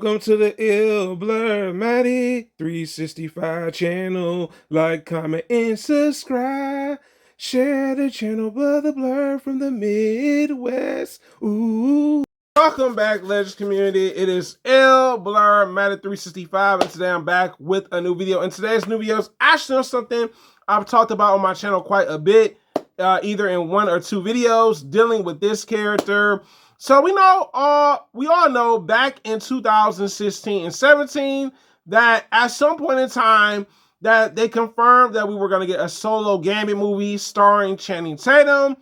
Welcome to the Ill Blur Matty 365 channel. Like, comment, and subscribe. Share the channel, Brother Blur from the Midwest. Ooh. Welcome back, Legends community. It is Ill Blur Matty 365, and today I'm back with a new video. And today's new video is actually on something I've talked about on my channel quite a bit, either in one or two videos, dealing with this character. So we all know back in 2016 and 17 that at some point in time that they confirmed that we were going to get a Solo Gambit movie starring Channing Tatum.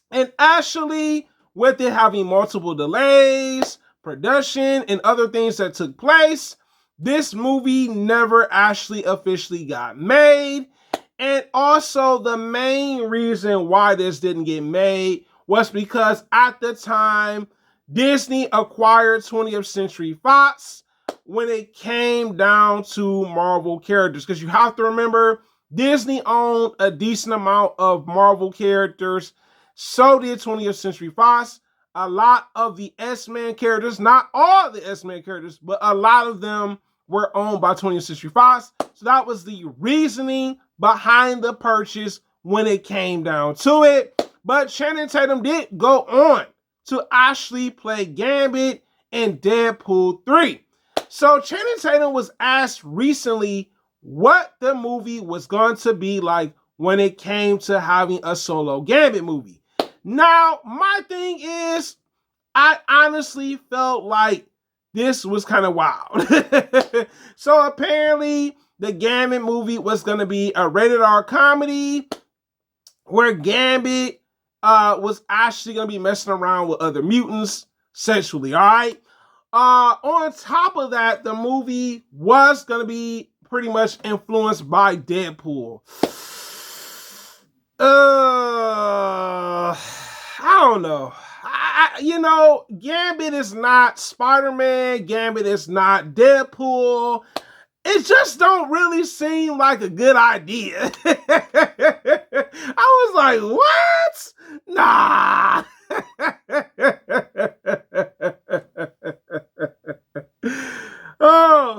And actually, with it having multiple delays, production, and other things that took place, this movie never actually officially got made. And also, the main reason why this didn't get made was because at the time, Disney acquired 20th Century Fox when it came down to Marvel characters. Because you have to remember, Disney owned a decent amount of Marvel characters. So did 20th Century Fox. A lot of the S-Man characters, not all the S-Man characters, but a lot of them were owned by 20th Century Fox. So that was the reasoning behind the purchase when it came down to it. But Channing Tatum did go on to actually play Gambit in Deadpool 3. So Channing Tatum was asked recently what the movie was going to be like when it came to having a Solo Gambit movie. Now, my thing is, I honestly felt like this was kind of wild. So apparently, the Gambit movie was going to be a rated R comedy where Gambit was actually going to be messing around with other mutants sexually, all right? On top of that, the movie was going to be pretty much influenced by Deadpool. I don't know. Gambit is not Spider-Man. Gambit is not Deadpool. It just don't really seem like a good idea. I was like, what? Nah.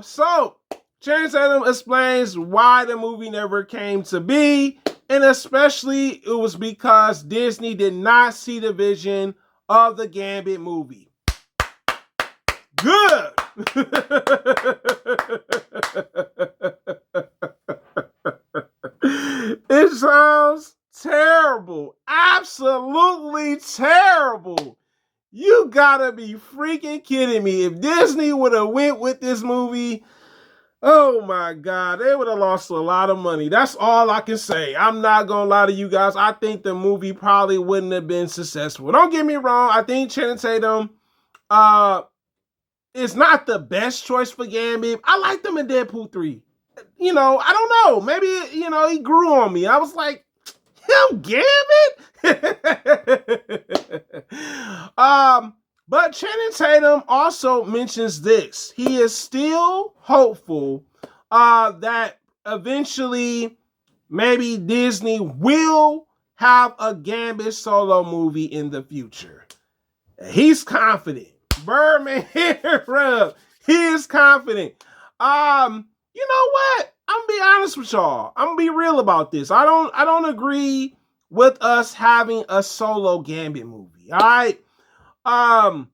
So Channing Tatum explains why the movie never came to be, and especially it was because Disney did not see the vision of the Gambit movie. Good. It sounds terrible. Absolutely terrible. You gotta be freaking kidding me. If Disney would have went with this movie, oh my God, they would have lost a lot of money. That's all I can say. I'm not gonna lie to you guys. I think the movie probably wouldn't have been successful. Don't get me wrong. I think Channing Tatum is not the best choice for Gambit. I liked him in Deadpool 3. I don't know. Maybe, he grew on me. I was like, him Gambit? But Channing Tatum also mentions this. He is still hopeful that eventually maybe Disney will have a Gambit solo movie in the future. He's confident. Birdman rub. He is confident. You know what? I'm gonna be honest with y'all. I'm gonna be real about this. I don't agree with us having a Solo Gambit movie. All right. I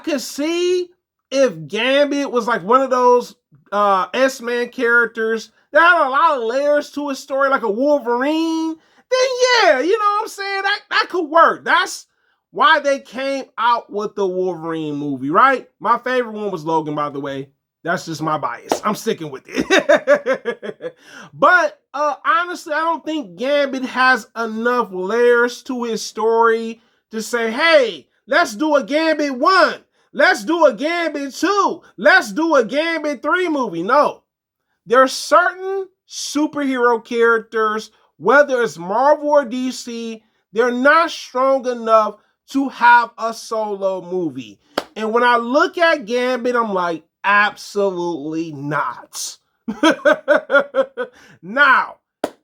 could see if Gambit was like one of those S-Man characters that had a lot of layers to his story, like a Wolverine. Then yeah, you know what I'm saying? That could work. That's why they came out with the Wolverine movie, right? My favorite one was Logan, by the way. That's just my bias. I'm sticking with it. But honestly, I don't think Gambit has enough layers to his story to say, hey, let's do a Gambit 1. Let's do a Gambit 2. Let's do a Gambit 3 movie. No. There are certain superhero characters, whether it's Marvel or DC, they're not strong enough to have a solo movie. And when I look at Gambit, I'm like, absolutely not. Now,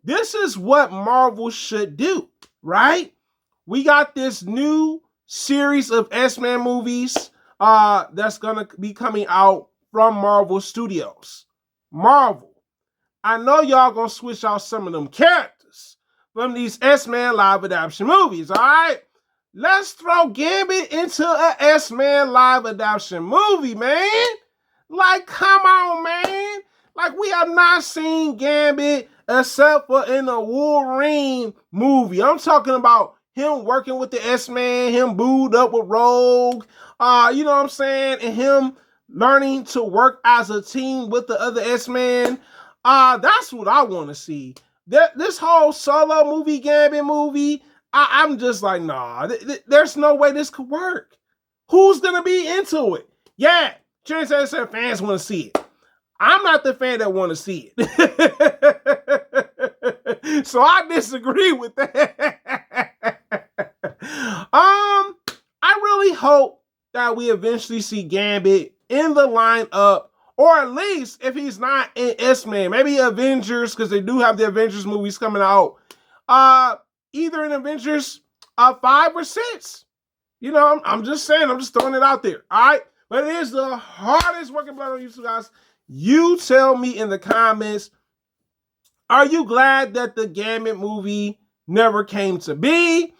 this is what Marvel should do, right? We got this new series of S-Man movies that's gonna be coming out from Marvel Studios. Marvel. I know y'all gonna switch out some of them characters from these S-Man live adaptation movies, all right? Let's throw Gambit into a S-Man live adaptation movie, man. Like, come on, man. Like, we have not seen Gambit except for in the Wolverine movie. I'm talking about him working with the S-Man, him booed up with Rogue, you know what I'm saying? And him learning to work as a team with the other S-Man. That's what I want to see. This whole solo movie, Gambit movie, I'm just like, nah, there's no way this could work. Who's going to be into it? Yeah, Transcendent fans want to see it. I'm not the fan that want to see it. So I disagree with that. I really hope that we eventually see Gambit in the lineup, or at least if he's not in S-Man, maybe Avengers, because they do have the Avengers movies coming out. Either in Avengers 5 or 6. You know, I'm just saying, I'm just throwing it out there. All right. But it is the hardest working blood on YouTube, guys. You tell me in the comments, are you glad that the Gambit movie never came to be?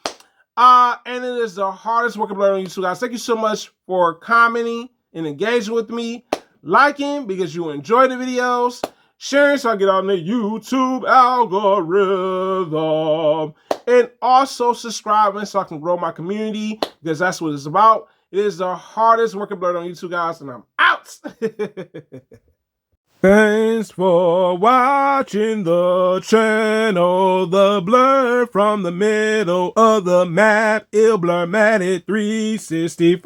And it is the hardest working blood on YouTube, guys. Thank you so much for commenting and engaging with me, liking because you enjoy the videos, sharing so I get on the YouTube algorithm, and also subscribing so I can grow my community, because that's what it's about. It is the hardest working blood on YouTube, guys, and I'm out. Thanks for watching the channel. The blur from the middle of the map, it'll blur Matic 365.